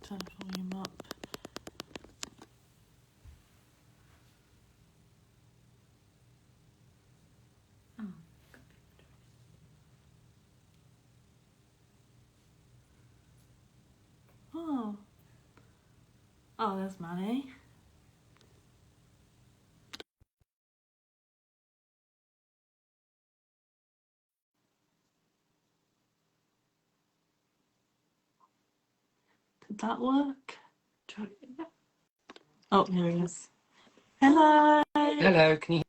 Turn the volume up. Oh. Oh, there's Manny. Did that work? Oh, here he is. Hello. Hello, can you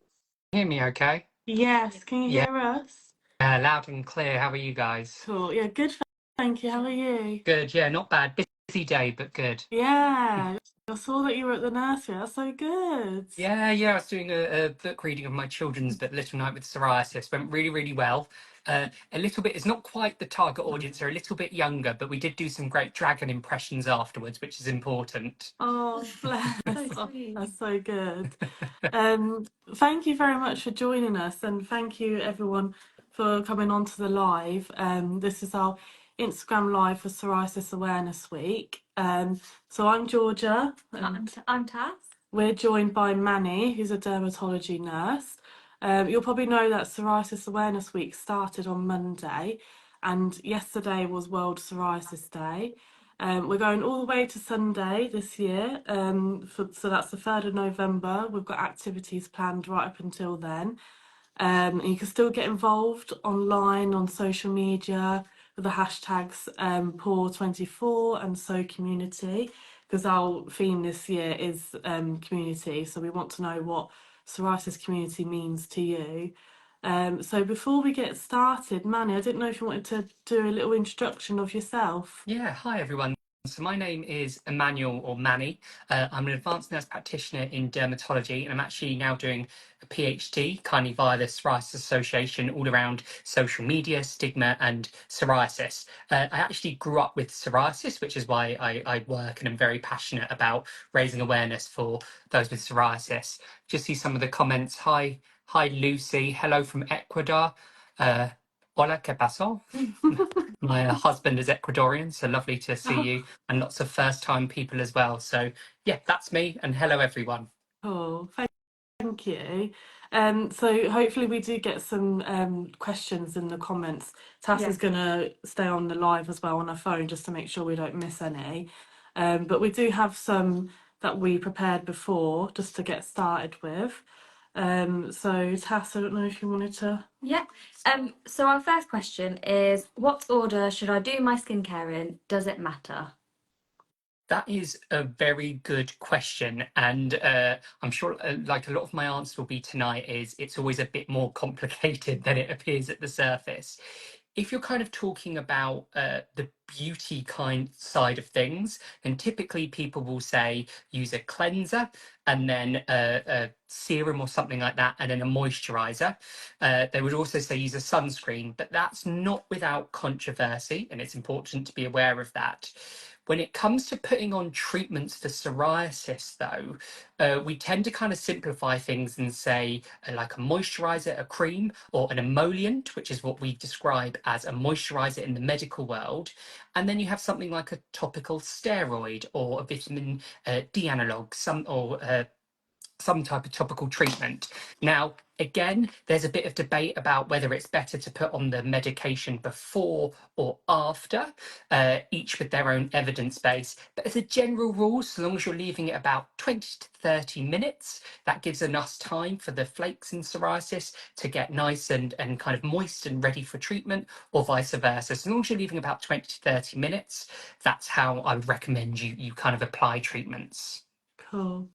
hear me okay? Yes, can you Yeah, hear us? loud and clear. How are you guys? Cool. Yeah, good. Thank you. How are you? Good, yeah, not bad. Busy day, but good. Yeah, I saw that you were at the nursery. That's so good. Yeah, I was doing a book reading of my children's book, Little Night with Psoriasis. Went really, really well. A little bit, it's not quite the target audience, they're a little bit younger, but we did do some great dragon impressions afterwards, which is important. Oh, bless. So Oh, sweet. that's so good. Thank you very much for joining us, and thank you everyone for coming on to the live. This is our Instagram live for Psoriasis Awareness Week. So I'm Georgia, and I'm Taz. we're joined by Manny, who's a dermatology nurse. You'll probably know that Psoriasis Awareness Week started on Monday, and yesterday was World Psoriasis Day. We're going all the way to Sunday this year, so that's the 3rd of November. We've got activities planned right up until then. And you can still get involved online on social media with the hashtags Poor24 and So Community, because our theme this year is community. So we want to know what psoriasis community means to you. So before we get started, Manny, I didn't know if you wanted to do a little introduction of yourself. Yeah, hi everyone. So my name is Emmanuel or Manny. I'm an advanced nurse practitioner in dermatology, and I'm actually now doing a PhD, kindly via the Psoriasis Association, all around social media, stigma, and psoriasis. I actually grew up with psoriasis, which is why I work, and I'm very passionate about raising awareness for those with psoriasis. Just see some of the comments. Hi, Lucy. Hello from Ecuador. Hola, ¿qué pasó? My husband is Ecuadorian, so lovely to see you, and lots of first-time people as well. So yeah, that's me, and hello everyone. Oh, thank you. So hopefully we do get some questions in the comments. Tass is going to stay on the live as well on her phone just to make sure we don't miss any. But we do have some that we prepared before just to get started with. So Tass, I don't know if you wanted to. Yeah. So our first question is, what order should I do my skincare in? Does it matter? That is a very good question, and I'm sure, like a lot of my answer will be tonight, is it's always a bit more complicated than it appears at the surface. If you're kind of talking about the beauty kind side of things, then typically people will say use a cleanser and then a serum or something like that, and then a moisturizer. They would also say use a sunscreen, but that's not without controversy, and it's important to be aware of that. When it comes to putting on treatments for psoriasis, though, we tend to kind of simplify things and say like a moisturizer, a cream, or an emollient, which is what we describe as a moisturizer in the medical world. And then you have something like a topical steroid or a vitamin D analog, some type of topical treatment. Now, again, there's a bit of debate about whether it's better to put on the medication before or after, each with their own evidence base. But as a general rule, so long as you're leaving it about 20 to 30 minutes, that gives enough time for the flakes in psoriasis to get nice and kind of moist and ready for treatment, or vice versa. So long as you're leaving about 20 to 30 minutes, that's how I would recommend you kind of apply treatments. Cool.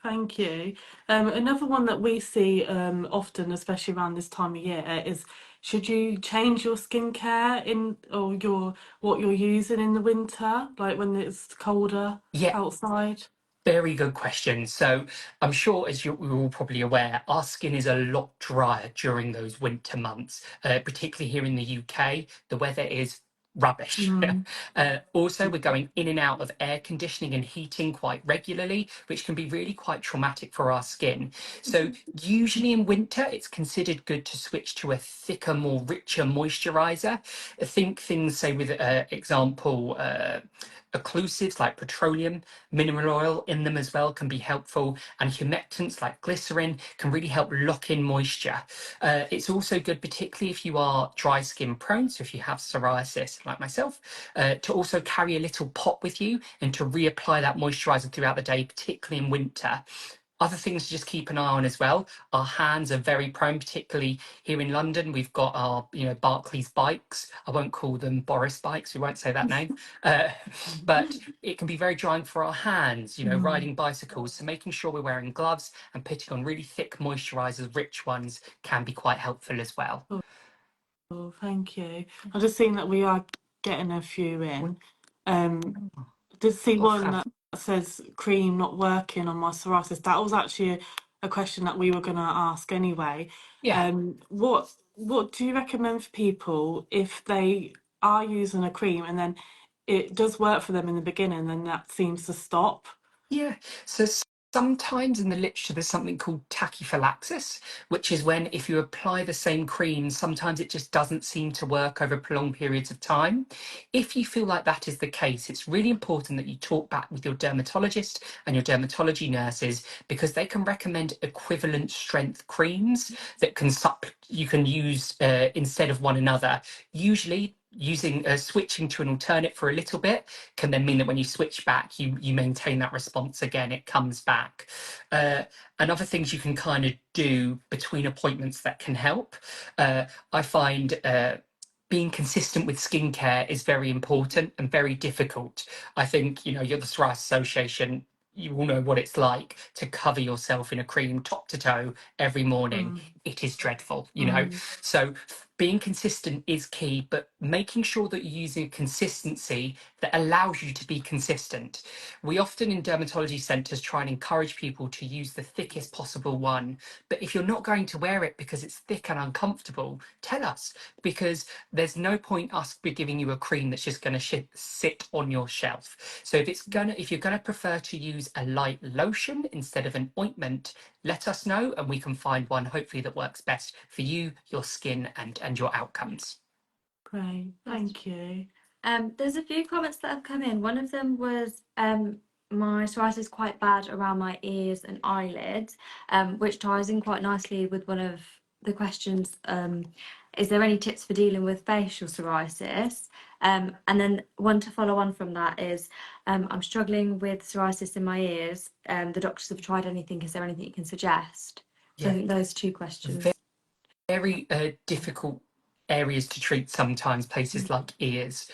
Thank you. Another one that we see often, especially around this time of year, is should you change your skincare in or what you're using in the winter, like when it's colder Yeah, outside? very good question. So I'm sure, as you're all probably aware, our skin is a lot drier during those winter months, particularly here in the UK. The weather is rubbish. Mm. Also, we're going in and out of air conditioning and heating quite regularly, which can be really quite traumatic for our skin. So usually in winter, it's considered good to switch to a thicker, more richer moisturizer. Think things, say, with example, occlusives like petroleum, mineral oil in them as well can be helpful, and humectants like glycerin can really help lock in moisture. It's also good, particularly if you are dry skin prone, so if you have psoriasis like myself, to also carry a little pot with you and to reapply that moisturizer throughout the day, particularly in winter. Other things to just keep an eye on as well. Our hands are very prone, particularly here in London. We've got our, Barclays bikes. I won't call them Boris bikes. We won't say that name. But it can be very drying for our hands, Mm. riding bicycles. So making sure we're wearing gloves and putting on really thick moisturizers, rich ones, can be quite helpful as well. Oh, thank you. I've just seen that we are getting a few in. Did see Oh, one fab. that says cream not working on my psoriasis. That was actually a question that we were going to ask anyway. Yeah. What do you recommend for people if they are using a cream and then it does work for them in the beginning, then that seems to stop? Yeah. So sometimes in the literature, there's something called tachyphylaxis, which is when if you apply the same cream, sometimes it just doesn't seem to work over prolonged periods of time. If you feel like that is the case, it's really important that you talk back with your dermatologist and your dermatology nurses, because they can recommend equivalent strength creams that you can use instead of one another. Usually, switching to an alternate for a little bit can then mean that when you switch back, you maintain that response again, it comes back. And other things you can kind of do between appointments that can help. I find being consistent with skincare is very important and very difficult. I think, you're the Psoriasis Association. You all know what it's like to cover yourself in a cream top to toe every morning. Mm. It is dreadful. Mm. So being consistent is key, but making sure that you're using consistency that allows you to be consistent. We often in dermatology centres try and encourage people to use the thickest possible one, but if you're not going to wear it because it's thick and uncomfortable, tell us, because there's no point us be giving you a cream that's just going to sit on your shelf. So if you're going to prefer to use a light lotion instead of an ointment, let us know and we can find one hopefully that works best for you, your skin, and your outcomes. Great, thank you. There's a few comments that have come in. One of them was my psoriasis is quite bad around my ears and eyelids, which ties in quite nicely with one of the questions. Is there any tips for dealing with facial psoriasis? And then one to follow on from that is I'm struggling with psoriasis in my ears. The doctors have tried anything. Is there anything you can suggest? So I Yeah, think those two questions. very difficult areas to treat sometimes, places like ears.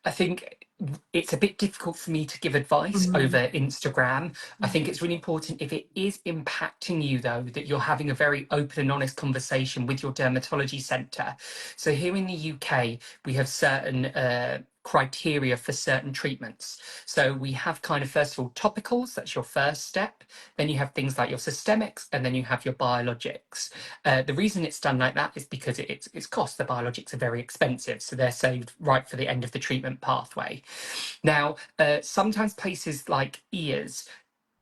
I think it's a bit difficult for me to give advice Mm. over Instagram. I think it's really important, if it is impacting you though, that you're having a very open and honest conversation with your dermatology centre. So here in the UK, we have certain criteria for certain treatments. So we have kind of, first of all, topicals, that's your first step. Then you have things like your systemics, and then you have your biologics. The reason it's done like that is because it's cost. The biologics are very expensive, so they're saved right for the end of the treatment pathway. Now, sometimes places like ears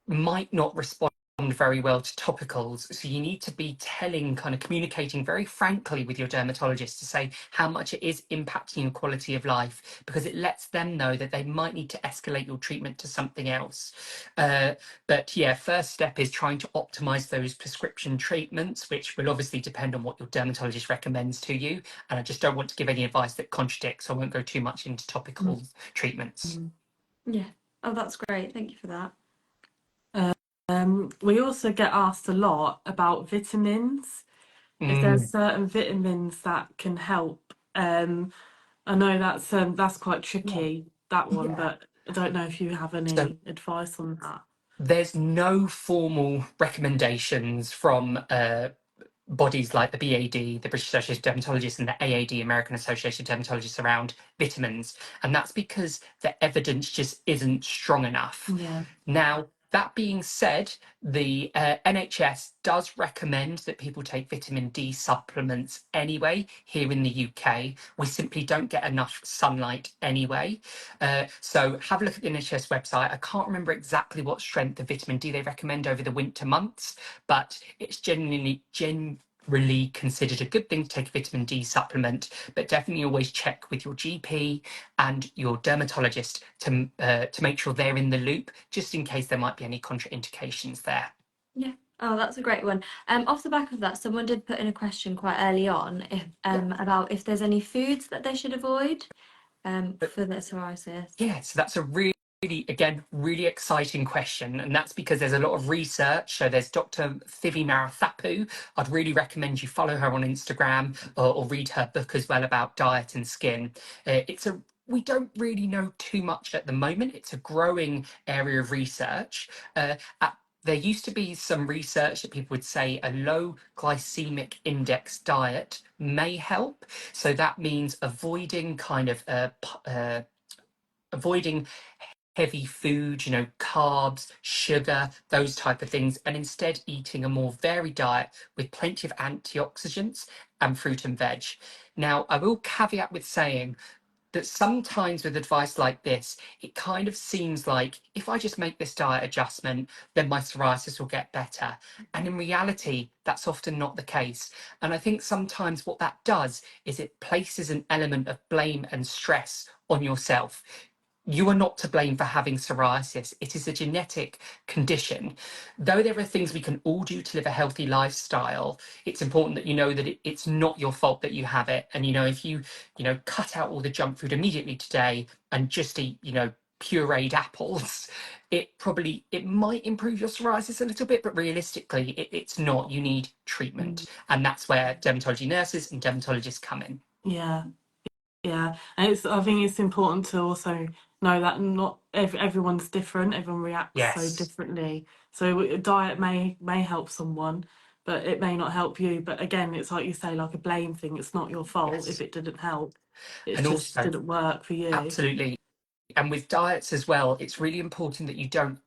might not respond very well to topicals. So you need to be communicating very frankly with your dermatologist to say how much it is impacting your quality of life, because it lets them know that they might need to escalate your treatment to something else. But yeah, first step is trying to optimize those prescription treatments, which will obviously depend on what your dermatologist recommends to you. And I just don't want to give any advice that contradicts, so I won't go too much into topical treatments. Yeah. Oh, that's great. Thank you for that. We also get asked a lot about vitamins. If there's certain vitamins that can help. I know that's quite Yeah. tricky, that one, Yeah. but I don't know if you have So any advice on that. there's no formal recommendations from bodies like the BAD, the British Association of Dermatologists, and the AAD, American Association of Dermatologists, around vitamins. And that's because the evidence just isn't strong enough. Yeah. Now, That being said, the NHS does recommend that people take vitamin D supplements anyway. Here in the UK, we simply don't get enough sunlight anyway. So have a look at the NHS website. I can't remember exactly what strength of vitamin D they recommend over the winter months, but it's generally considered a good thing to take a vitamin D supplement, but definitely always check with your GP and your dermatologist to make sure they're in the loop, just in case there might be any contraindications there. Yeah. Oh, that's a great one. Off the back of that, someone did put in a question quite early on if about if there's any foods that they should avoid for their psoriasis. Yeah, so that's a again, really exciting question. And that's because there's a lot of research. So there's Dr. Thivi Marathapu. I'd really recommend you follow her on Instagram or read her book as well about diet and skin. We don't really know too much at the moment. It's a growing area of research. There used to be some research that people would say a low glycemic index diet may help. So that means avoiding avoiding heavy food, carbs, sugar, those type of things, and instead eating a more varied diet with plenty of antioxidants and fruit and veg. Now, I will caveat with saying that sometimes with advice like this, it kind of seems like if I just make this diet adjustment, then my psoriasis will get better. And in reality, that's often not the case. And I think sometimes what that does is it places an element of blame and stress on yourself. You are not to blame for having psoriasis. It is a genetic condition. Though there are things we can all do to live a healthy lifestyle, it's important that you know that it's not your fault that you have it. And, if you, cut out all the junk food immediately today and just eat, pureed apples, it might improve your psoriasis a little bit, but realistically, it's not. You need treatment. And that's where dermatology nurses and dermatologists come in. Yeah. Yeah, and I think it's important to also know that not everyone's different. Everyone reacts so Yes. differently. So a diet may help someone, but it may not help you. But again, it's like you say, like a blame thing. It's not your fault Yes. if it didn't help. It And just also, didn't work for you. absolutely. And with diets as well, it's really important that you don't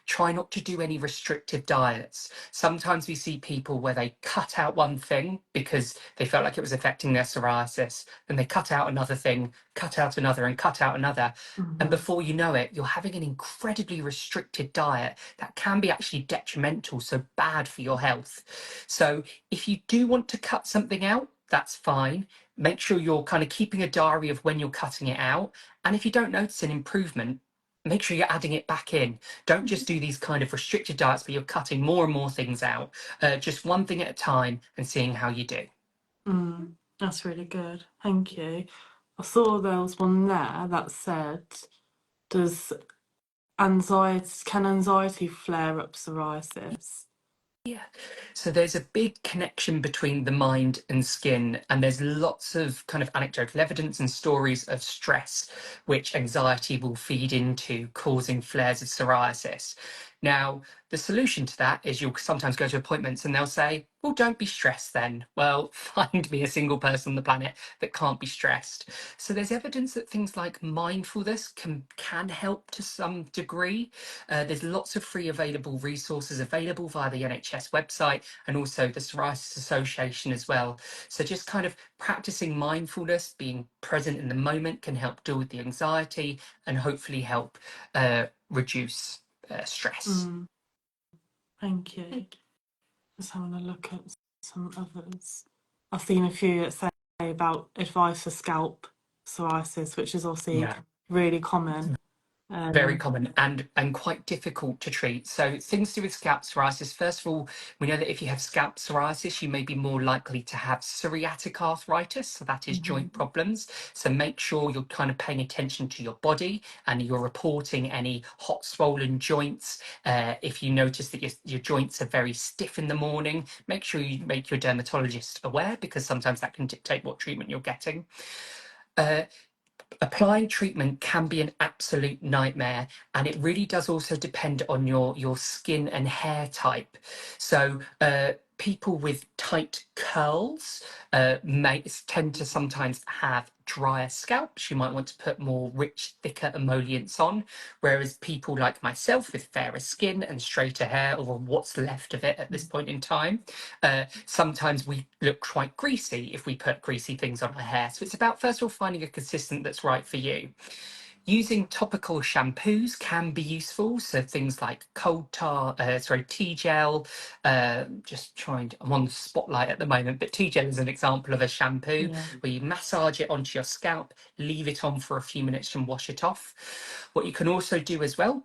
try not to do any restrictive diets. Sometimes we see people where they cut out one thing because they felt like it was affecting their psoriasis, then they cut out another thing, cut out another, and cut out another. And Hmm. before you know it, you're having an incredibly restricted diet that can be actually detrimental, so bad for your health. So if you do want to cut something out, that's fine. Make sure you're kind of keeping a diary of when you're cutting it out. And if you don't notice an improvement, make sure you're adding it back in. Don't just do these kind of restricted diets where you're cutting more and more things out. Just one thing at a time and seeing how you do. That's really good. Thank you. I saw there was one there that said, "Does can anxiety flare up psoriasis?" Yeah. So there's a big connection between the mind and skin, and there's lots of kind of anecdotal evidence and stories of stress, which anxiety will feed into, causing flares of psoriasis. Now, the solution to that is you'll sometimes go to appointments and they'll say, well, don't be stressed then. Well, find me a single person on the planet that can't be stressed. So there's evidence that things like mindfulness can help to some degree. There's lots of free available resources available via the NHS website and also the Psoriasis Association as well. So just kind of practicing mindfulness, being present in the moment can help deal with the anxiety and hopefully help reduce stress. Thank you. Just having a look at some others. I've seen a few that say about advice for scalp psoriasis, which is obviously Yeah. really common. Very common and quite difficult to treat. So things to do with scalp psoriasis. First of all, we know that if you have scalp psoriasis, you may be more likely to have psoriatic arthritis. So that is joint problems. So make sure you're kind of paying attention to your body and you're reporting any hot swollen joints. If you notice that your joints are very stiff in the morning, make sure you make your dermatologist aware because sometimes that can dictate what treatment you're getting. Applying treatment can be an absolute nightmare, and it really does also depend on your skin and hair type. So people with tight curls may tend to sometimes have drier scalps. You might want to put more rich, thicker emollients on, whereas people like myself with fairer skin and straighter hair, or what's left of it at this point in time, sometimes we look quite greasy if we put greasy things on our hair. So it's about, first of all, finding a consistent that's right for you. Using topical shampoos can be useful, so things like tea gel. I'm on the spotlight at the moment, but tea gel is an example of a shampoo where you massage it onto your scalp, leave it on for a few minutes and wash it off. What you can also do as well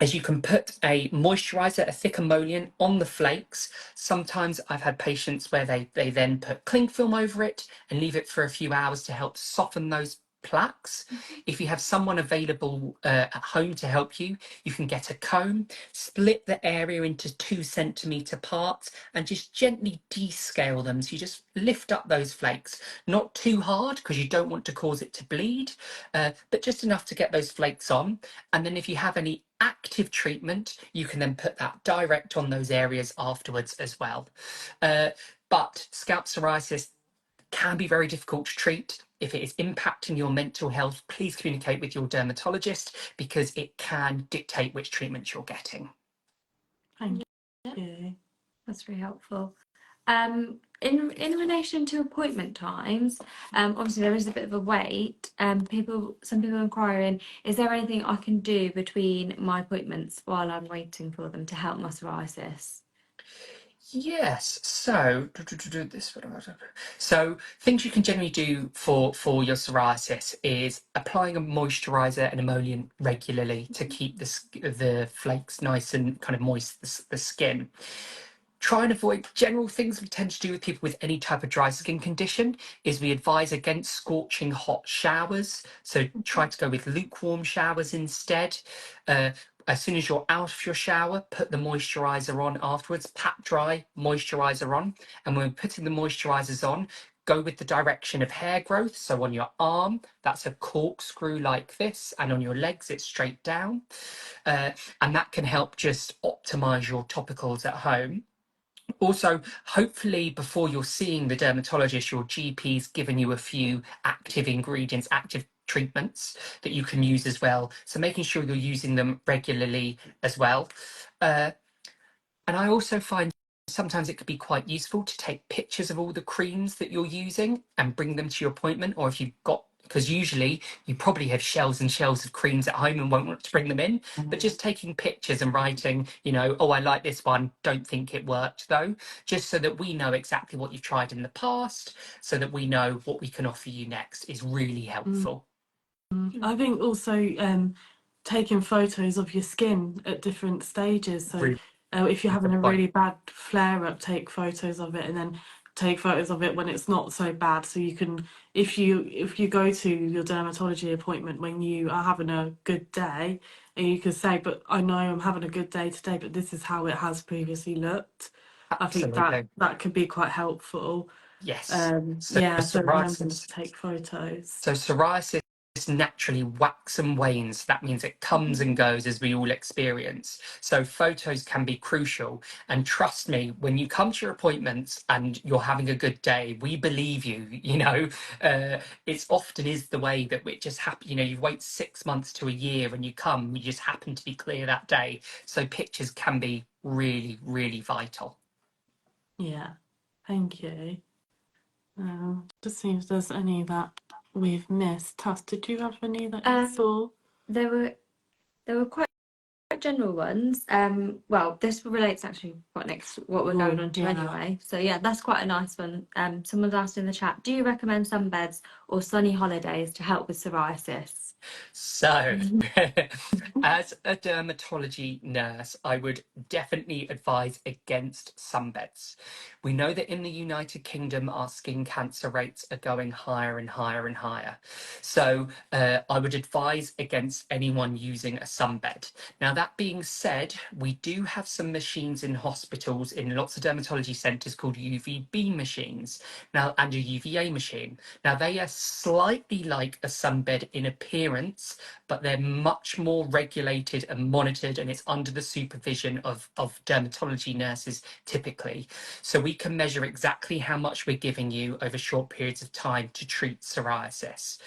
is you can put a moisturizer, a thick emollient on the flakes. Sometimes I've had patients where they then put cling film over it and leave it for a few hours to help soften those plaques. If you have someone available at home to help you, you can get a comb, split the area into 2 centimeter parts, and just gently descale them. So you just lift up those flakes, not too hard because you don't want to cause it to bleed, but just enough to get those flakes on. And then if you have any active treatment, you can then put that direct on those areas afterwards as well. But scalp psoriasis can be very difficult to treat. If it is impacting your mental health, please communicate with your dermatologist because it can dictate which treatments you're getting. Thank you. That's very helpful. In relation to appointment times, obviously there is a bit of a wait. Some people inquiring, is there anything I can do between my appointments while I'm waiting for them to help my psoriasis? Yes, so things you can generally do for your psoriasis is applying a moisturizer and emollient regularly to keep the flakes nice and kind of moist, the skin. Try and avoid general things we tend to do with people with any type of dry skin condition is we advise against scorching hot showers. So try to go with lukewarm showers instead. As soon as you're out of your shower, put the moisturizer on afterwards, pat dry, moisturizer on. And when putting the moisturizers on, go with the direction of hair growth. So on your arm, that's a corkscrew like this, and on your legs, it's straight down. And that can help just optimize your topicals at home. Also, hopefully, before you're seeing the dermatologist, your GP's given you a few active ingredients, active treatments that you can use as well. So making sure you're using them regularly as well. And I also find sometimes it could be quite useful to take pictures of all the creams that you're using and bring them to your appointment, or if you've got, because usually you probably have shelves and shelves of creams at home and won't want to bring them in, but just taking pictures and writing, oh, I like this one, don't think it worked though, just so that we know exactly what you've tried in the past, so that we know what we can offer you next is really helpful. I think also taking photos of your skin at different stages. So Really if you're having good a point. really bad flare up, take photos of it, and then take photos of it when it's not so bad. So you can, if you go to your dermatology appointment when you are having a good day, and you can say, "But I know I'm having a good day today, but this is how it has previously looked." I think Absolutely. that could be quite helpful. Yes. So Yeah, so remembering to psoriasis. take photos. So psoriasis naturally wax and wanes. That means it comes and goes as we all experience. So photos can be crucial. And trust me, when you come to your appointments and you're having a good day, we believe you. It's often is the way that it just happens. You wait 6 months to a year and you come, you just happen to be clear that day. So pictures can be really, really vital. Yeah, thank you. Just see if there's any that we've missed. Tuss, did you have any that you saw? There were quite general ones. Well, this relates actually quite next to what we're going on to anyway. So yeah, that's quite a nice one. Someone's asked in the chat, do you recommend sunbeds or sunny holidays to help with psoriasis? So, as a dermatology nurse, I would definitely advise against sunbeds. We know that in the United Kingdom, our skin cancer rates are going higher and higher and higher. So, I would advise against anyone using a sunbed. Now, that being said, we do have some machines in hospitals, in lots of dermatology centres called UVB machines, now, and a UVA machine. Now, they are slightly like a sunbed in appearance, but they're much more regulated and monitored, and it's under the supervision of dermatology nurses typically. So we can measure exactly how much we're giving you over short periods of time to treat psoriasis.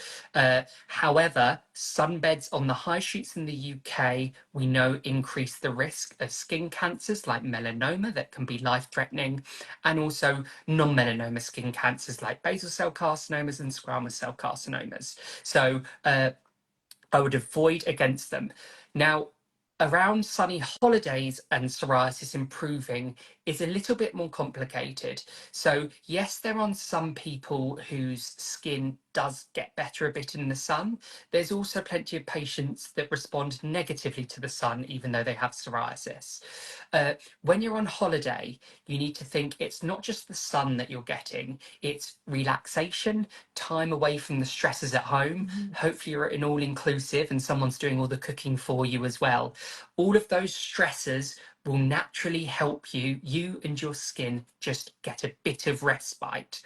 However, sunbeds on the high streets in the UK, we know increase the risk of skin cancers like melanoma that can be life-threatening, and also non-melanoma skin cancers like basal cell carcinomas and squamous cell carcinomas. So I would avoid against them. Now, around sunny holidays and psoriasis improving is a little bit more complicated. So, yes, there are some people whose skin does get better a bit in the sun. There's also plenty of patients that respond negatively to the sun, even though they have psoriasis. When you're on holiday, you need to think it's not just the sun that you're getting, it's relaxation, time away from the stresses at home. Hopefully, you're at an all inclusive and someone's doing all the cooking for you as well. All of those stresses will naturally help you and your skin just get a bit of respite.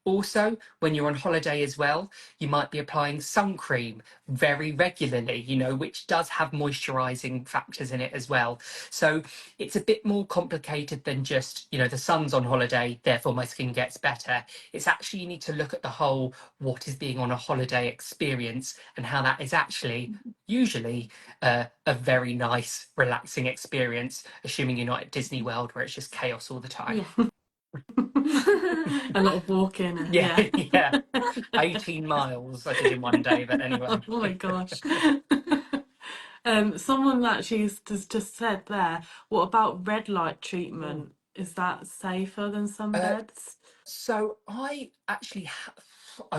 Also, when you're on holiday as well, you might be applying sun cream very regularly, which does have moisturizing factors in it as well. So it's a bit more complicated than just, the sun's on holiday, therefore my skin gets better. It's actually, you need to look at the whole, what is being on a holiday experience and how that is actually usually a very nice, relaxing experience, assuming you're not at Disney World where it's just chaos all the time. Yeah. A lot of walking and Yeah, yeah. 18 miles I did in one day, but anyway. Oh my gosh. Someone actually has just said there, what about red light treatment? Is that safer than Uh, sunbeds? So I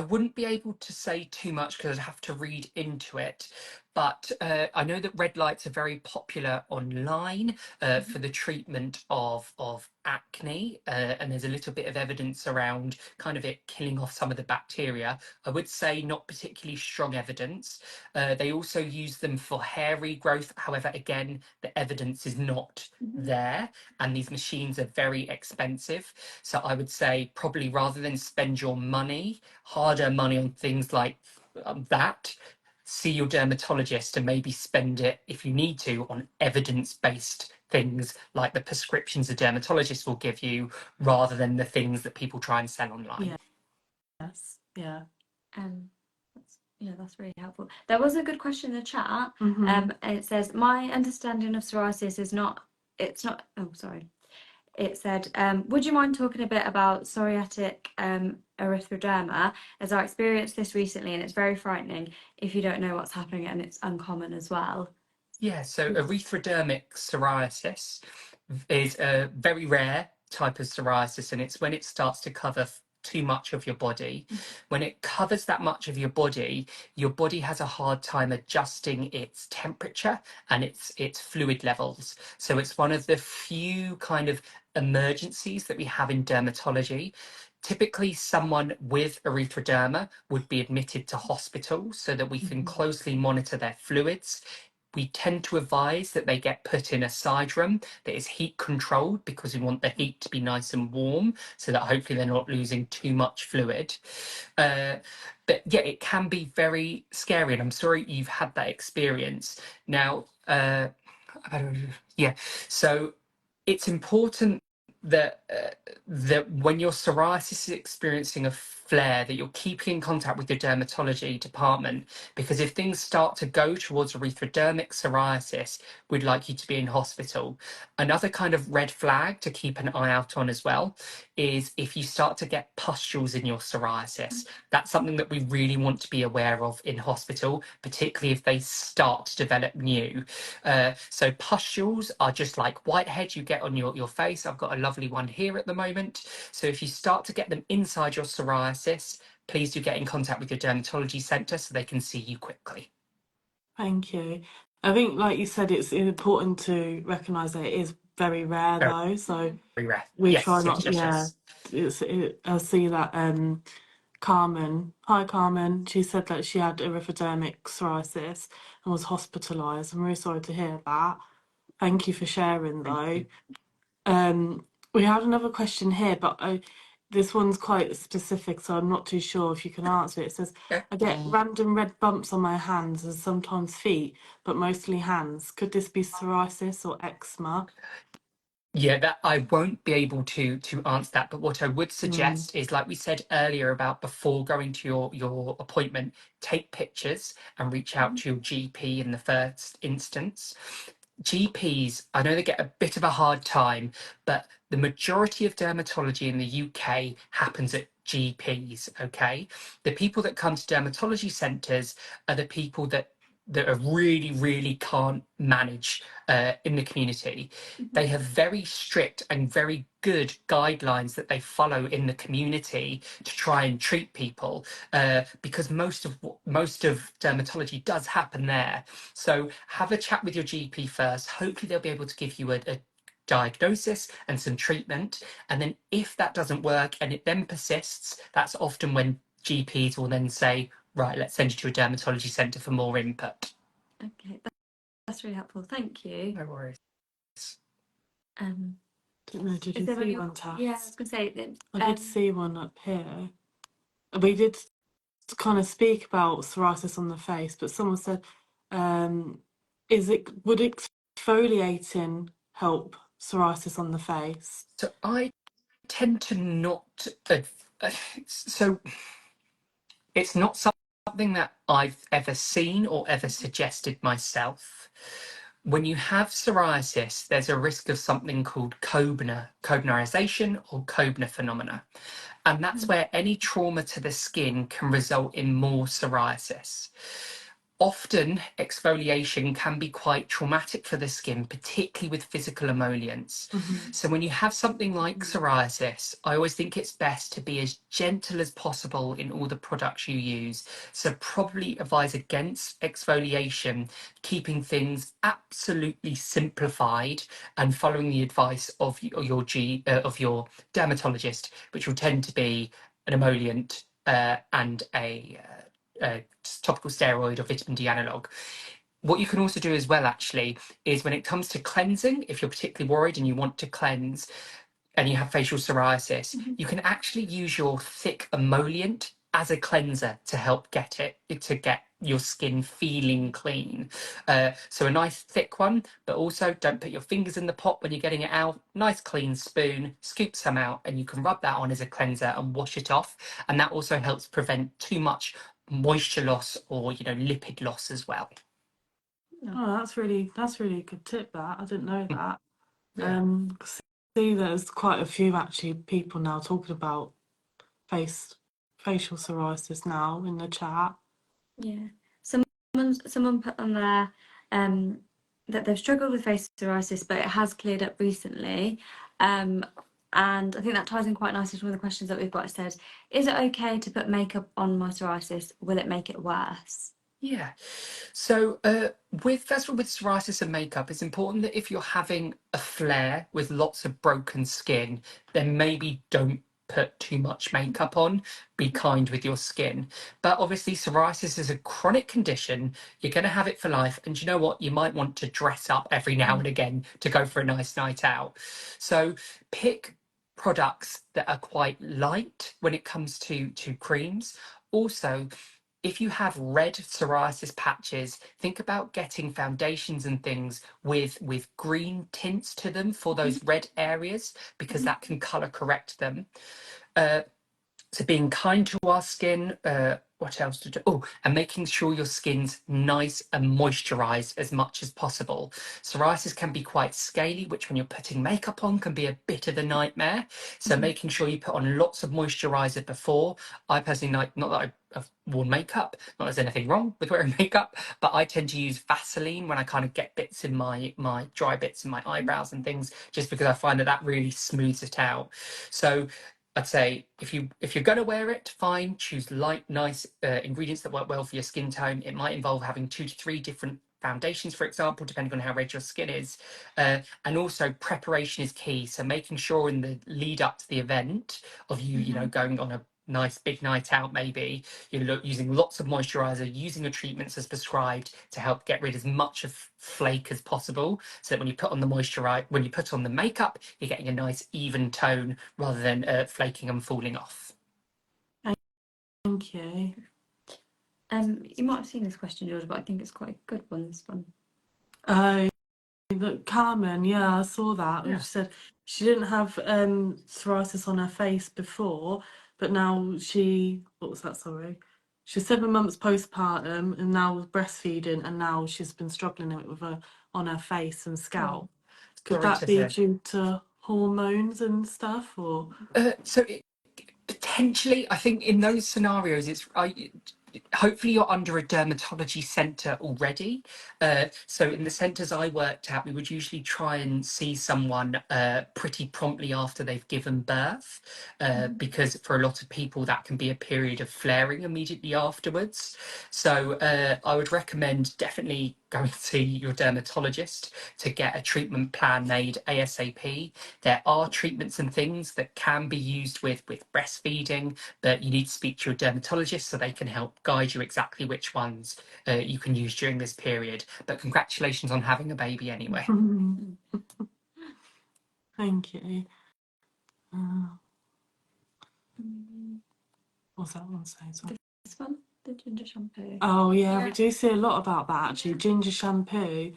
wouldn't be able to say too much because I'd have to read into it. But I know that red lights are very popular online for the treatment of acne, and there's a little bit of evidence around kind of it killing off some of the bacteria. I would say not particularly strong evidence. They also use them for hair regrowth. However, again, the evidence is not there, and these machines are very expensive. So I would say probably rather than spend your money, hard-earned money on things like that, see your dermatologist and maybe spend it, if you need to, on evidence-based things like the prescriptions a dermatologist will give you, rather than the things that people try and sell online. Yes, yeah. That's really helpful. There was a good question in the chat. Mhm. It says, my understanding of psoriasis is not, it's not, oh, sorry. It said, would you mind talking a bit about psoriatic erythroderma, as I experienced this recently and it's very frightening if you don't know what's happening and it's uncommon as well. Yeah, so erythrodermic psoriasis is a very rare type of psoriasis, and it's when it starts to cover too much of your body. When it covers that much of your body has a hard time adjusting its temperature and its fluid levels. So it's one of the few kind of emergencies that we have in dermatology. Typically, someone with erythroderma would be admitted to hospital so that we can closely monitor their fluids. We tend to advise that they get put in a side room that is heat controlled, because we want the heat to be nice and warm so that hopefully they're not losing too much fluid. But yeah, it can be very scary, and I'm sorry you've had that experience. Now, yeah, so it's important that that when your psoriasis is experiencing a flare, that you're keeping in contact with your dermatology department, because if things start to go towards erythrodermic psoriasis, we'd like you to be in hospital. Another kind of red flag to keep an eye out on as well is if you start to get pustules in your psoriasis. That's something that we really want to be aware of in hospital, particularly if they start to develop new. So pustules are just like whiteheads you get on your face. I've got a lovely one here at the moment. So if you start to get them inside your psoriasis, please do get in contact with your dermatology centre so they can see you quickly. Thank you. I think, like you said, it's important to recognise that it is very rare, Very, though. So very rare. we try Yes, not. yes, yes, Yeah, yes. I see that. Carmen, hi Carmen. She said that she had erythrodermic psoriasis and was hospitalised. I'm really sorry to hear that. Thank you for sharing, Thank though. you. We had another question here, but this one's quite specific, so I'm not too sure if you can answer it. It says, Yeah. I get random red bumps on my hands and sometimes feet, but mostly hands. Could this be psoriasis or eczema? Yeah, that I won't be able to answer that, but what I would Mm. suggest is, like we said earlier, about before going to your appointment, take pictures and reach out to your GP in the first instance. GPs, I know they get a bit of a hard time, but the majority of dermatology in the UK happens at GPs, okay? The people that come to dermatology centres are the people that are really, really can't manage in the community. They have very strict and very good guidelines that they follow in the community to try and treat people, because most of dermatology does happen there. So have a chat with your GP first. Hopefully they'll be able to give you a diagnosis and some treatment. And then if that doesn't work and it then persists, that's often when GPs will then say, right, let's send you to a dermatology centre for more input. Okay, that's really helpful. Thank you. No worries. Don't know, did Is you there see any? one, Taff? Yeah, I was gonna say that. I did see one up here. We did kind of speak about psoriasis on the face, but someone said, would exfoliating help psoriasis on the face? So I tend to not. So it's not something that I've ever seen or ever suggested myself. When you have psoriasis, there's a risk of something called Koebnerization or Koebner phenomena. And that's where any trauma to the skin can result in more psoriasis. Often, exfoliation can be quite traumatic for the skin, particularly with physical emollients. So, when you have something like psoriasis, I always think it's best to be as gentle as possible in all the products you use. So, probably advise against exfoliation, keeping things absolutely simplified and following the advice of your dermatologist, which will tend to be an emollient and a topical steroid or vitamin D analog. What you can also do as well, actually, is when it comes to cleansing, if you're particularly worried and you want to cleanse and you have facial psoriasis, you can actually use your thick emollient as a cleanser to help get your skin feeling clean. So a nice thick one, but also don't put your fingers in the pot when you're getting it out. Nice clean spoon, scoop some out, and you can rub that on as a cleanser and wash it off. And that also helps prevent too much moisture loss or lipid loss as well. Oh, that's really a good tip. That I didn't know that. Yeah. See, there's quite a few actually people now talking about facial psoriasis now in the chat. Yeah. Someone put on there that they've struggled with face psoriasis, but it has cleared up recently. And I think that ties in quite nicely to one of the questions that we've got. It said, is it okay to put makeup on my psoriasis? Will it make it worse? Yeah. So first of all, with psoriasis and makeup, it's important that if you're having a flare with lots of broken skin, then maybe don't put too much makeup on. Be kind with your skin. But obviously, psoriasis is a chronic condition. You're going to have it for life. And you know what? You might want to dress up every now and again to go for a nice night out. So pick products that are quite light when it comes to creams. Also, if you have red psoriasis patches, think about getting foundations and things with green tints to them for those red areas, because that can color correct them. So being kind to our skin, what else to do? Oh, and making sure your skin's nice and moisturized as much as possible. Psoriasis can be quite scaly, which when you're putting makeup on can be a bit of a nightmare. So making sure you put on lots of moisturizer before. I personally like, not that I've worn makeup, not that there's anything wrong with wearing makeup, but I tend to use Vaseline when I kind of get bits in my dry bits in my eyebrows and things, just because I find that really smooths it out. So I'd say if you're going to wear it, fine. Choose light, nice ingredients that work well for your skin tone. It might involve having 2 to 3 different foundations, for example, depending on how red your skin is. And also preparation is key. So making sure in the lead up to the event of you, going on a nice big night out, maybe you're using lots of moisturizer, using your treatments as prescribed to help get rid as much of flake as possible, so that when you put on the when you put on the makeup, you're getting a nice even tone rather than flaking and falling off. Thank you. You might have seen this question, George, but I think it's quite a good one, this one. Carmen, yeah, I saw that. Yeah. She said she didn't have psoriasis on her face before, but now what was that, sorry? She's 7 months postpartum and now with breastfeeding, and now she's been struggling with her on her face and scalp. Could Sorry that to be hear. due to hormones and stuff, or? Potentially, I think in those scenarios, hopefully you're under a dermatology centre already. So in the centres I worked at, we would usually try and see someone pretty promptly after they've given birth, because for a lot of people that can be a period of flaring immediately afterwards. So I would recommend definitely going to see your dermatologist to get a treatment plan made ASAP. There are treatments and things that can be used with breastfeeding, but you need to speak to your dermatologist so they can help guide you exactly which ones you can use during this period. But congratulations on having a baby anyway. Thank you. What's that one saying? Sorry. This one, the ginger shampoo. Oh yeah, we do see a lot about that actually. Ginger shampoo.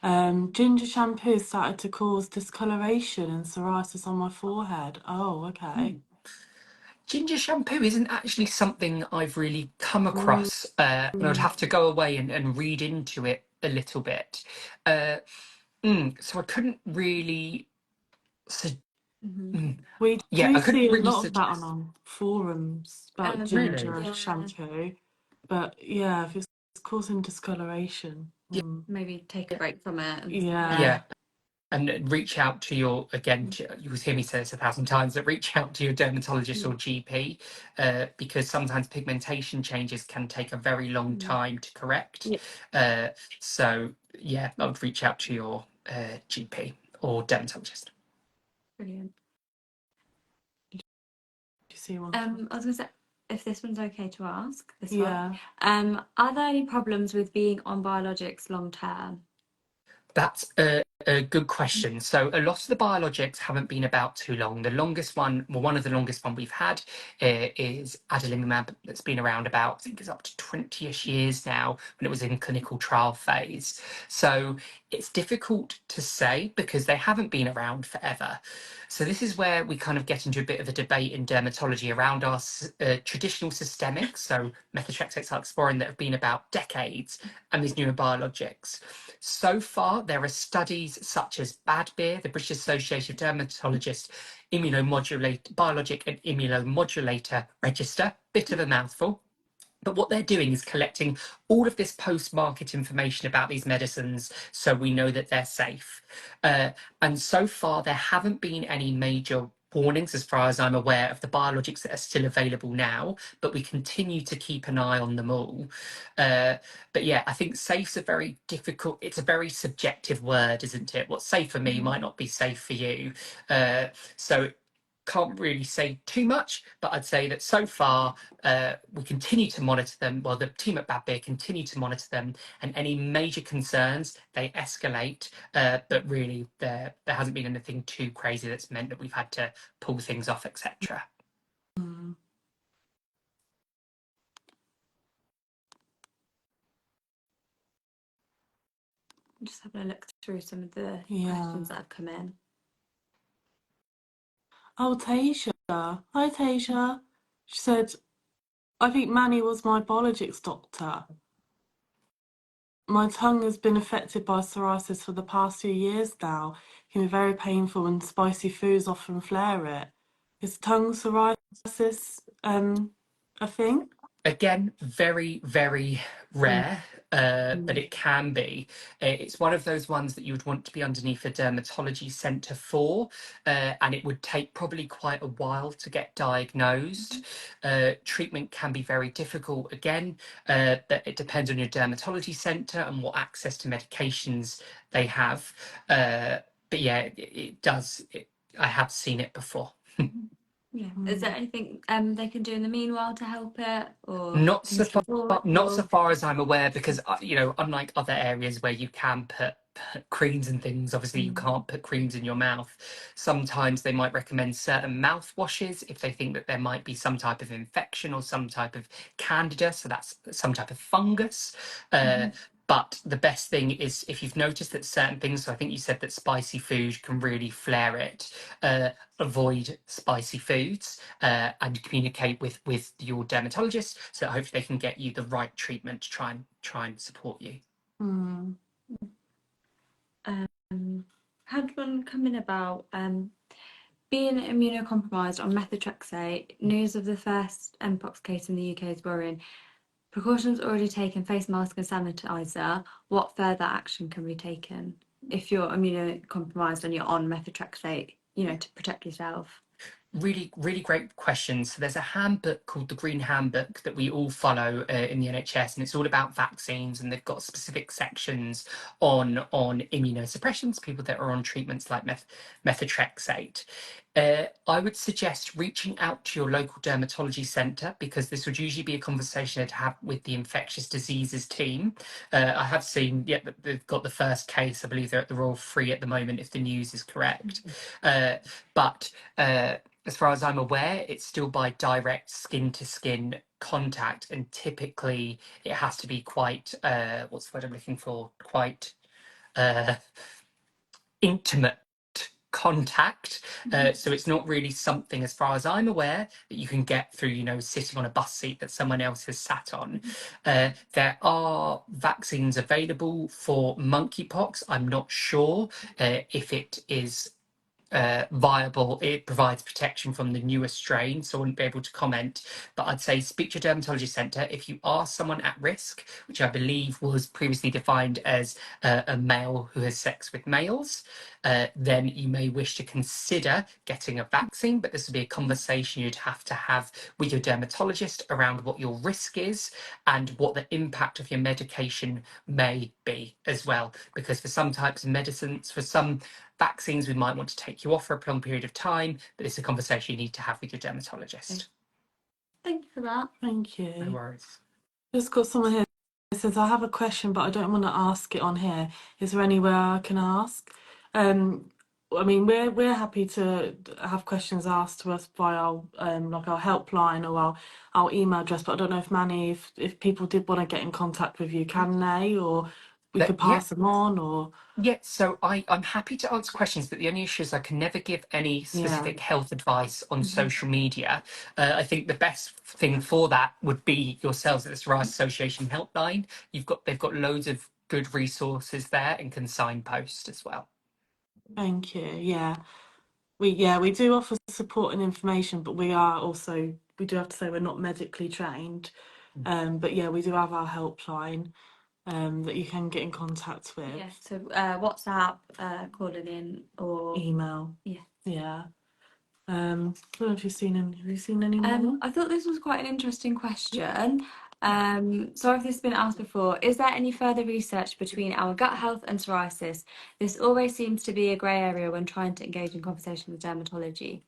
Ginger shampoo started to cause discoloration and psoriasis on my forehead. Oh, okay. Ginger shampoo isn't actually something I've really come across, and I'd have to go away and read into it a little bit. So I couldn't really. We Yeah, do I couldn't see a really lot of that suggest. on forums about Really? ginger shampoo, but yeah, if it's causing discoloration, Maybe take a break from it. And yeah. Yeah. And reach out to your, again, you will hear me say this 1,000 times, but reach out to your dermatologist or GP, because sometimes pigmentation changes can take a very long time to correct. So yeah, I would reach out to your GP or dermatologist. Brilliant. Do you see one? I was gonna say, if this one's okay to ask, this Yeah. one. Are there any problems with being on biologics long term? That's a good question. So a lot of the biologics haven't been about too long. The longest one, well, one of the longest one we've had is adalimumab. That's been around about, I think it's up to 20-ish years now, when it was in clinical trial phase. So it's difficult to say because they haven't been around forever. So this is where we kind of get into a bit of a debate in dermatology around our traditional systemics, so methotrexate, cyclosporin, that have been about decades, and these newer biologics. So far, there are studies such as BADBIR, the British Association of Dermatologists Biologic and Immunomodulator Register, bit of a mouthful. But what they're doing is collecting all of this post-market information about these medicines so we know that they're safe. And so far, there haven't been any major warnings, as far as I'm aware, of the biologics that are still available now, but we continue to keep an eye on them all. But yeah, I think safe's a very difficult, it's a very subjective word, isn't it? What's safe for me might not be safe for you. So can't really say too much, but I'd say that so far we continue to monitor them. Well, the team at Bad Beer continue to monitor them, and any major concerns they escalate. But really, there hasn't been anything too crazy that's meant that we've had to pull things off, etc. Just having a look through some of the questions that have come in. Oh, Tasia. Hi, Tasia. She said, I think Manny was my biologics doctor. My tongue has been affected by psoriasis for the past 2 years now. It can be very painful and spicy foods often flare it. Is tongue psoriasis a thing? Again, very, very rare, but it can be. It's one of those ones that you would want to be underneath a dermatology centre for, and it would take probably quite a while to get diagnosed. Treatment can be very difficult again, but it depends on your dermatology centre and what access to medications they have. But yeah, it does. I have seen it before. Yeah. Is there anything they can do in the meanwhile to help it, or Not so things to far, avoid, not so or far as I'm aware, because unlike other areas where you can put creams and things, obviously you can't put creams in your mouth. Sometimes they might recommend certain mouthwashes if they think that there might be some type of infection or some type of candida, so that's some type of fungus. But the best thing is if you've noticed that certain things, so I think you said that spicy food can really flare it, avoid spicy foods and communicate with your dermatologist so that hopefully they can get you the right treatment to try and support you. had one come in about being immunocompromised on methotrexate. News of the first mpox case in the UK is worrying. Precautions already taken: face mask and sanitizer. What further action can be taken if you're immunocompromised and you're on methotrexate, to protect yourself? Really, really great questions. So there's a handbook called the Green Handbook that we all follow in the NHS, and it's all about vaccines, and they've got specific sections on immunosuppressions, people that are on treatments like methotrexate. I would suggest reaching out to your local dermatology centre, because this would usually be a conversation to have with the infectious diseases team. I have seen, that they've got the first case. I believe they're at the Royal Free at the moment, if the news is correct. But as far as I'm aware, it's still by direct skin to skin contact, and typically it has to be quite what's the word I'm looking for? Quite intimate contact. So it's not really something, as far as I'm aware, that you can get through, sitting on a bus seat that someone else has sat on. There are vaccines available for monkeypox. I'm not sure if it is viable. It provides protection from the newer strain, so I wouldn't be able to comment. But I'd say speak to your dermatology centre. If you are someone at risk, which I believe was previously defined as a male who has sex with males, then you may wish to consider getting a vaccine. But this would be a conversation you'd have to have with your dermatologist around what your risk is and what the impact of your medication may be as well. Because for some types of medicines, for some vaccines, we might want to take you off for a prolonged period of time, but it's a conversation you need to have with your dermatologist. Thank you for that. Thank you. No worries. Just got someone here that says, I have a question, but I don't want to ask it on here. Is there anywhere I can ask? I mean, we're happy to have questions asked to us by our like our helpline or our email address, but I don't know if Manny, if people did want to get in contact with you, can they, or we could Yeah. pass them on, or Yeah, so I'm happy to answer questions, but the only issue is I can never give any specific health advice on social media. I think the best thing for that would be yourselves at the Psoriasis Association helpline. They've got loads of good resources there and can signpost as well. Thank you. Yeah, we do offer support and information, but we do have to say we're not medically trained. But yeah, we do have our helpline that you can get in contact with. Yeah, so WhatsApp, calling in, or Email. Yeah. Yeah. I don't know if have you seen any more? I thought this was quite an interesting question. Sorry if this has been asked before. Is there any further research between our gut health and psoriasis? This always seems to be a grey area when trying to engage in conversation with dermatology.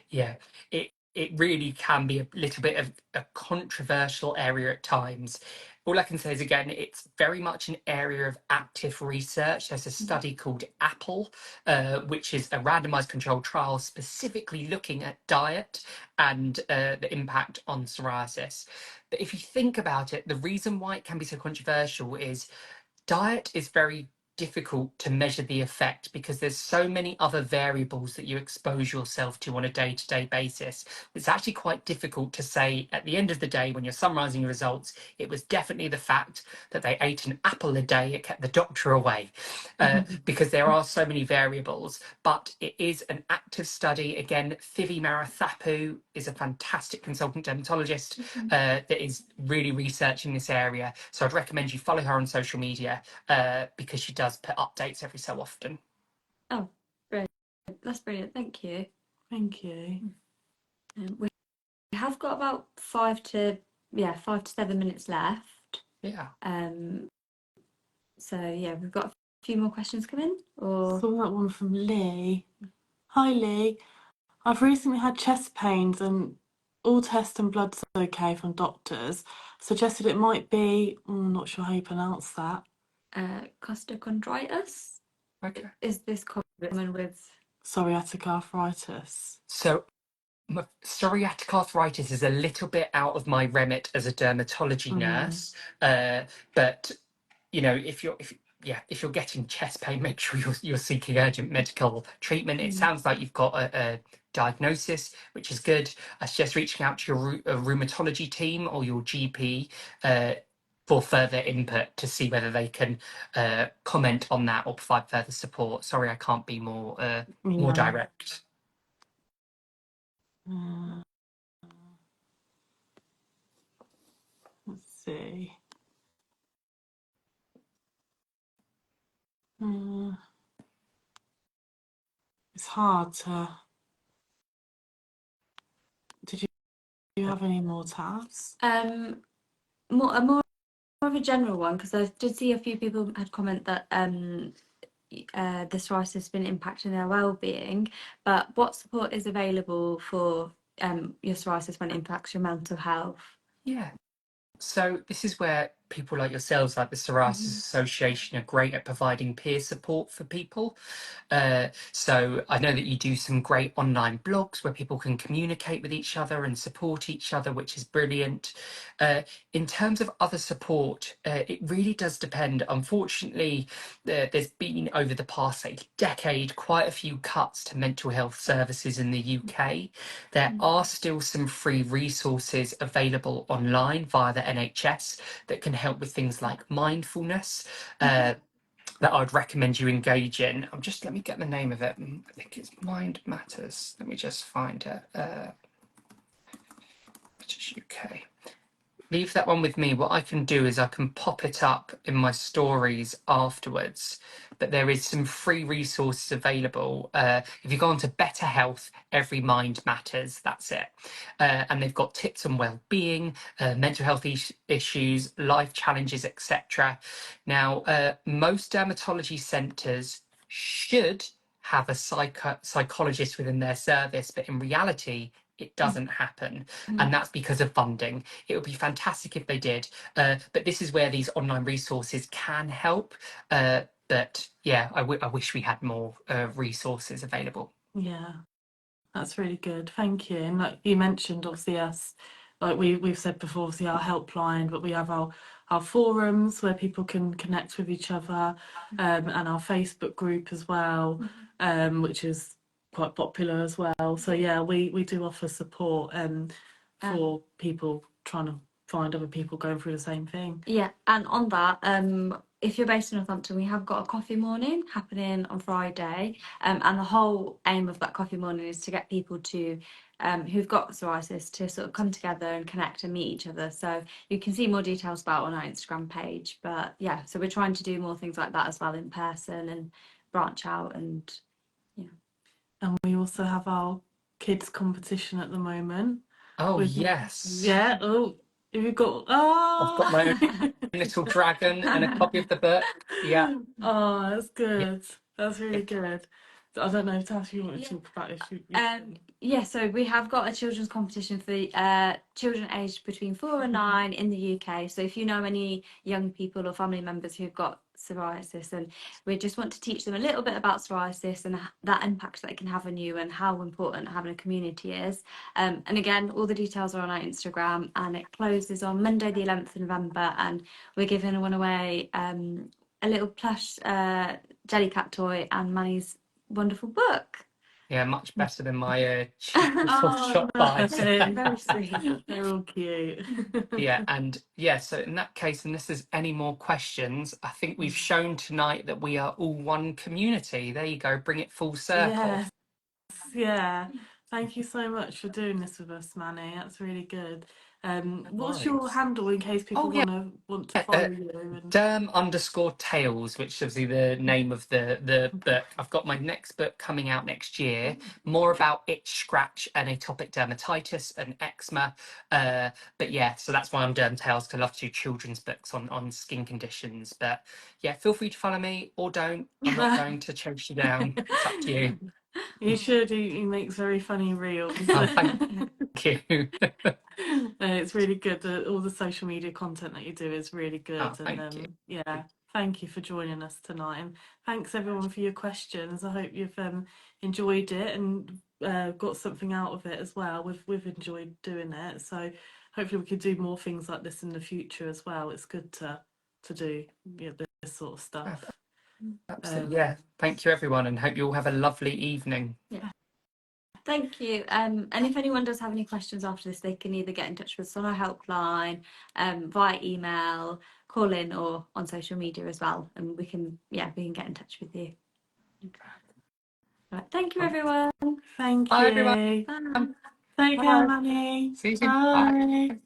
Yeah, it really can be a little bit of a controversial area at times. All I can say is, again, it's very much an area of active research. There's a study called Apple, which is a randomized controlled trial specifically looking at diet and the impact on psoriasis. But if you think about it, the reason why it can be so controversial is diet is very difficult to measure the effect because there's so many other variables that you expose yourself to on a day-to-day basis. It's actually quite difficult to say at the end of the day when you're summarizing your results, it was definitely the fact that they ate an apple a day, it kept the doctor away, because there are so many variables. But it is an active study. Again, Fivi Marathapu is a fantastic consultant dermatologist that is really researching this area. So I'd recommend you follow her on social media because she does put updates every so often. Oh, brilliant. That's brilliant. Thank you. Thank you. We have got about 5 to 7 minutes left. Yeah. So yeah, we've got a few more questions come in. Or Saw that one from Lee. Hi Lee. I've recently had chest pains and all tests and blood's okay from doctors. Suggested it might be, I'm not sure how you pronounce that. Costochondritis. Okay. Is this common with Psoriatic arthritis. So psoriatic arthritis is a little bit out of my remit as a dermatology nurse, but you know, if you're getting chest pain, make sure you're seeking urgent medical treatment. It sounds like you've got a diagnosis, which is good. I suggest reaching out to your rheumatology team or your GP for further input to see whether they can comment on that or provide further support. Sorry, I can't be more Yeah. direct. Let's see. It's hard to. Did you have any more tabs? more of a general one, because I did see a few people had comment that the psoriasis has been impacting their well-being, but what support is available for your psoriasis when it impacts your mental health? Yeah. So this is where people like yourselves, like the Psoriasis Association, are great at providing peer support for people. So I know that you do some great online blogs where people can communicate with each other and support each other, which is brilliant. In terms of other support, it really does depend. Unfortunately, there's been over the past, say, decade, quite a few cuts to mental health services in the UK. There are still some free resources available online via the NHS that can help with things like mindfulness. That I'd recommend you engage in. Let me get the name of it. I think it's Mind Matters. Let me just find it. British UK. Leave that one with me. What I can do is I can pop it up in my stories afterwards. But there is some free resources available. If you go on to Better Health, Every Mind Matters, that's it. And they've got tips on well-being, mental health issues, life challenges, etc. Now, most dermatology centres should have a psychologist within their service, but in reality, it doesn't happen. And that's because of funding. It would be fantastic if they did. But this is where these online resources can help. But yeah, I wish we had more resources available. Yeah, that's really good. Thank you. And like you mentioned, obviously us, like we've said before, obviously our helpline, but we have our forums where people can connect with each other, and our Facebook group as well, which is quite popular as well. So yeah, we do offer support for people trying to find other people going through the same thing. Yeah, and on that, if you're based in Northampton, we have got a coffee morning happening on Friday, and the whole aim of that coffee morning is to get people to who've got psoriasis to sort of come together and connect and meet each other. So you can see more details about on our Instagram page. But yeah, so we're trying to do more things like that as well in person and branch out and yeah. And we also have our kids competition at the moment. Oh, with yes. Yeah. Oh, have you got? I've got my own little dragon and a copy of the book. Yeah. Oh, that's Yeah. good. That's really good. So I don't know, Tash, you want to talk about if you. Yeah, so we have got a children's competition for children aged between 4 and 9 in the UK. So if you know any young people or family members who've got psoriasis, and we just want to teach them a little bit about psoriasis and that impact that it can have on you and how important having a community is. And again, all the details are on our Instagram, and it closes on Monday the 11th of November, and we're giving one away a little plush Jellycat toy and Manny's wonderful book. Yeah, much better than my cheap little shop no. buys. Very sweet. They're all cute. Yeah, and yeah, so in that case, unless there's any more questions, I think we've shown tonight that we are all one community. There you go, bring it full circle. Yes, yeah. Thank you so much for doing this with us, Manny. That's really good. What's your handle in case people Oh yeah, want to follow you? And Derm_Tales, which is obviously the name of the book. I've got my next book coming out next year, more about itch, scratch, and atopic dermatitis and eczema. But yeah, so that's why I'm Derm Tales, because I love to do children's books on skin conditions. But yeah, feel free to follow me or don't. I'm not going to chase you down. It's up to you. You should. He makes very funny reels. Oh, thank you. It's really good. All the social media content that you do is really Oh, good. thank you. And yeah, thank you for joining us tonight. And thanks everyone for your questions. I hope you've enjoyed it and got something out of it as well. We've enjoyed doing it. So hopefully we could do more things like this in the future as well. It's good to do this sort of stuff. Absolutely. Yeah. Thank you, everyone, and hope you all have a lovely evening. Yeah. Thank you. And if anyone does have any questions after this, they can either get in touch with us on our helpline, via email, call in, or on social media as well, and we can get in touch with you. Right. Thank you, everyone. Thank Bye, you. everyone. Bye. Take care, Manny. See you soon. Bye. Bye.